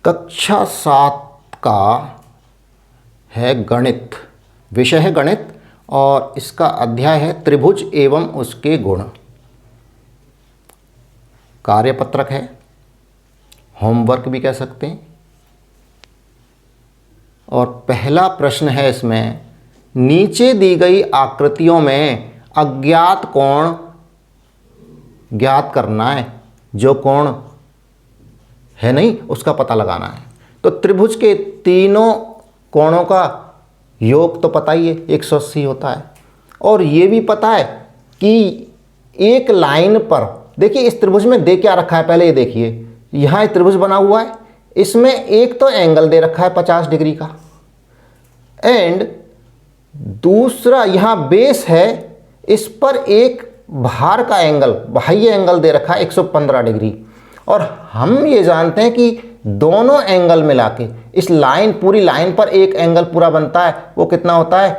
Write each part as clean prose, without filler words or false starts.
कक्षा 7 का है गणित, विषय है गणित और इसका अध्याय है त्रिभुज एवं उसके गुण। कार्यपत्रक है, होमवर्क भी कह सकते हैं। और पहला प्रश्न है इसमें, नीचे दी गई आकृतियों में अज्ञात कोण ज्ञात करना है। जो कोण है नहीं उसका पता लगाना है। तो त्रिभुज के तीनों कोणों का योग तो पता ही है, 180 होता है। और ये भी पता है कि एक लाइन पर, देखिए इस त्रिभुज में दे क्या रखा है, पहले ये देखिए, यहाँ एक त्रिभुज बना हुआ है, इसमें एक तो एंगल दे रखा है 50 डिग्री का, एंड दूसरा यहाँ बेस है, इस पर एक भार का एंगल, बाह्य एंगल दे रखा है 115 डिग्री। और हम ये जानते हैं कि दोनों एंगल मिला के इस लाइन, पूरी लाइन पर एक एंगल पूरा बनता है, वो कितना होता है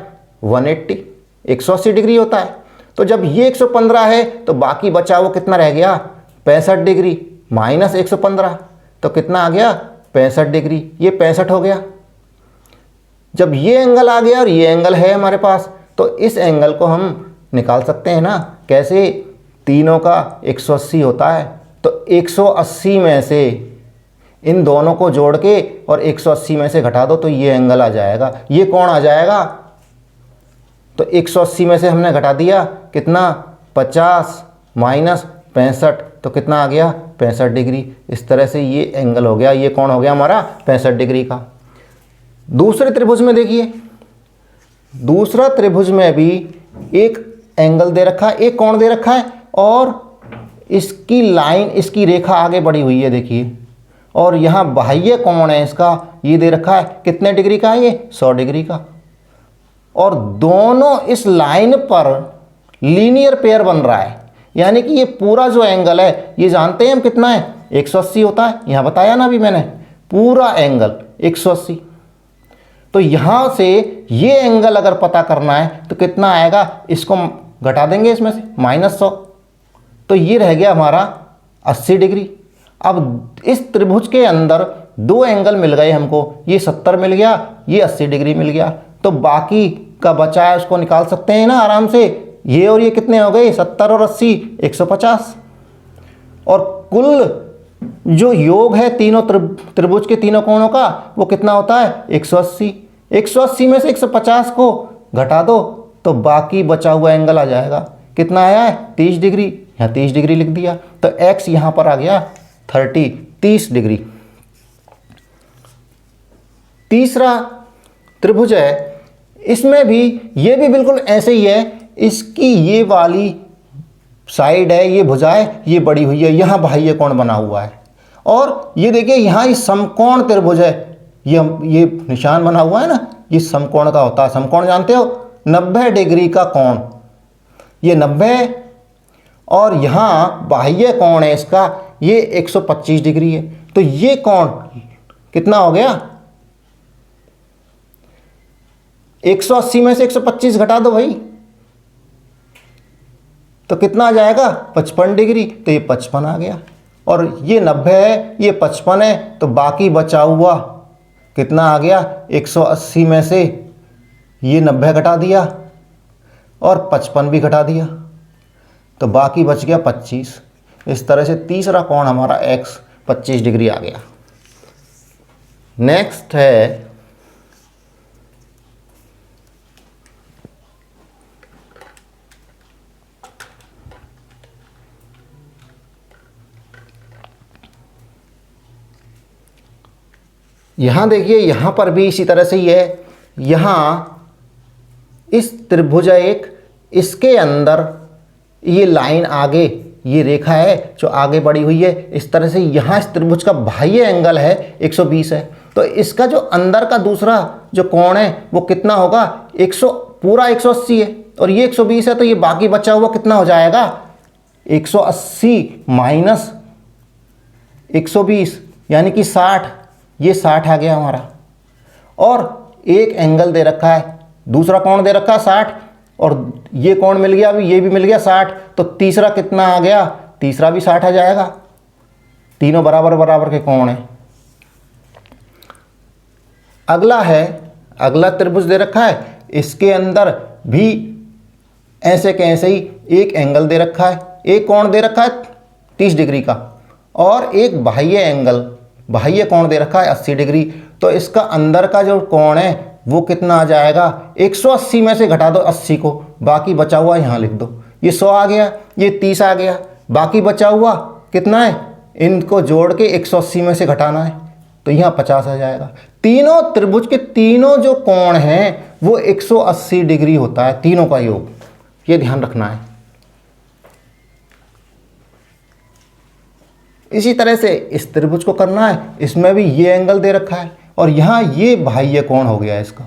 180, 180 डिग्री होता है। तो जब ये 115 है तो बाकी बचा वो कितना रह गया 65 डिग्री माइनस 115, तो कितना आ गया 65 डिग्री, ये 65 हो गया। जब ये एंगल आ गया और ये एंगल है हमारे पास, तो इस एंगल को हम निकाल सकते हैं ना। कैसे? तीनों का 180 होता है, तो 180 में से इन दोनों को जोड़ के और 180 में से घटा दो तो ये एंगल आ जाएगा, ये कोण आ जाएगा। तो 180 में से हमने घटा दिया कितना 50 माइनस 65, तो कितना आ गया 65 डिग्री। इस तरह से ये एंगल हो गया, ये कोण हो गया हमारा 65 डिग्री का। दूसरे त्रिभुज में देखिए, दूसरा त्रिभुज में भी एक एंगल दे रखा है, एक कोण दे रखा है, और इसकी लाइन, इसकी रेखा आगे बढ़ी हुई है देखिए, और यहाँ बाह्य कोण है इसका, ये दे रखा है कितने डिग्री का है, ये 100 डिग्री का। और दोनों इस लाइन पर लीनियर पेयर बन रहा है, यानी कि ये पूरा जो एंगल है, ये जानते हैं हम कितना है 180 होता है, यहाँ बताया ना अभी मैंने, पूरा एंगल 180। तो यहाँ से ये एंगल अगर पता करना है तो कितना आएगा, इसको घटा देंगे इसमें से -100, तो ये रह गया हमारा 80 डिग्री। अब इस त्रिभुज के अंदर दो एंगल मिल गए हमको, ये 70 मिल गया, ये 80 डिग्री मिल गया, तो बाकी का बचा है उसको निकाल सकते हैं ना आराम से। ये और ये कितने हो गए 70 और 80 150, और कुल जो योग है तीनों त्रिभुज के तीनों कोणों का वो कितना होता है 180। 180 में से 150 को घटा दो तो बाकी बचा हुआ एंगल आ जाएगा, कितना आया है 30 डिग्री, यहाँ 30 डिग्री लिख दिया, तो x यहाँ पर आ गया 30 डिग्री। तीसरा त्रिभुज है, इसमें भी ये भी बिल्कुल ऐसे ही है, इसकी ये वाली साइड है, ये भुजाएं ये बड़ी हुई है, यहाँ बाह्य कोण बना हुआ है, और ये देखिए यहाँ ये समकोण त्रिभुज है, ये निशान बना हुआ है ना, ये समकोण का होता है। समकोण जानते हो, 90 डिग्री का कोण, ये 90 है, और यहाँ बाह्य कोण है इसका, ये 125 डिग्री है। तो ये कोण कितना हो गया, 180 में से 125 घटा दो भाई, तो कितना आ जाएगा 55 डिग्री, तो ये 55 आ गया। और ये 90 है, ये 55 है, तो बाकी बचा हुआ कितना आ गया 180 में से ये 90 घटा दिया और 55 भी घटा दिया, तो बाकी बच गया 25। इस तरह से तीसरा कोण हमारा x 25 डिग्री आ गया। नेक्स्ट है यहाँ देखिए, यहाँ पर भी इसी तरह से ही है। यहाँ इस त्रिभुज एक, इसके अंदर ये लाइन आगे, ये रेखा है जो आगे बढ़ी हुई है, इस तरह से यहाँ इस त्रिभुज का बाह्य एंगल है 120 है, तो इसका जो अंदर का दूसरा जो कोण है वो कितना होगा 100, पूरा 180 है, और ये 120 है, तो ये बाकी बचा हुआ कितना हो जाएगा 180 माइनस 120 यानी कि 60, ये 60 आ गया हमारा। और एक एंगल दे रखा है, दूसरा कोण दे रखा है 60, और ये कोण मिल गया, अभी ये भी मिल गया 60, तो तीसरा कितना आ गया, तीसरा भी 60 आ जाएगा। तीनों बराबर बराबर के कोण हैं। अगला है, अगला त्रिभुज दे रखा है, इसके अंदर भी ऐसे के ऐसे ही एक एंगल दे रखा है, एक कोण दे रखा है 30 डिग्री का, और एक बाह्य एंगल, बाह्य कोण दे रखा है 80 डिग्री। तो इसका अंदर का जो कोण है वो कितना आ जाएगा, 180 में से घटा दो 80 को, बाकी बचा हुआ यहाँ लिख दो। ये 100 आ गया, ये 30 आ गया, बाकी बचा हुआ कितना है, इनको जोड़ के 180 में से घटाना है, तो यहाँ 50 आ जाएगा। तीनों त्रिभुज के तीनों जो कोण हैं वो 180 डिग्री होता है, तीनों का योग, ये ध्यान रखना है। इसी तरह से इस त्रिभुज को करना है, इसमें भी ये एंगल दे रखा है और यहाँ ये बाह्य कोण हो गया इसका,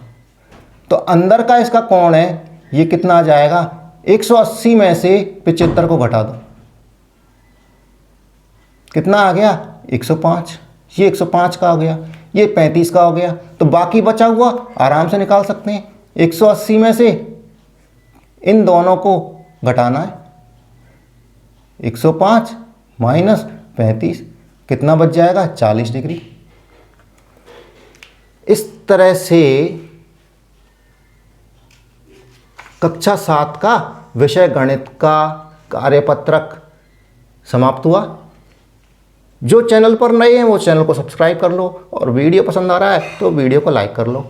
तो अंदर का इसका कोण है ये कितना आ जाएगा, 180 में से 75 को घटा दो, कितना आ गया 105, ये 105 का हो गया, ये 35 का हो गया। तो बाकी बचा हुआ आराम से निकाल सकते हैं, 180 में से इन दोनों को घटाना है, 105 माइनस 35 कितना बच जाएगा, 40 डिग्री। इस तरह से कक्षा 7 का विषय गणित का कार्यपत्रक समाप्त हुआ। जो चैनल पर नए हैं वो चैनल को सब्सक्राइब कर लो, और वीडियो पसंद आ रहा है तो वीडियो को लाइक कर लो।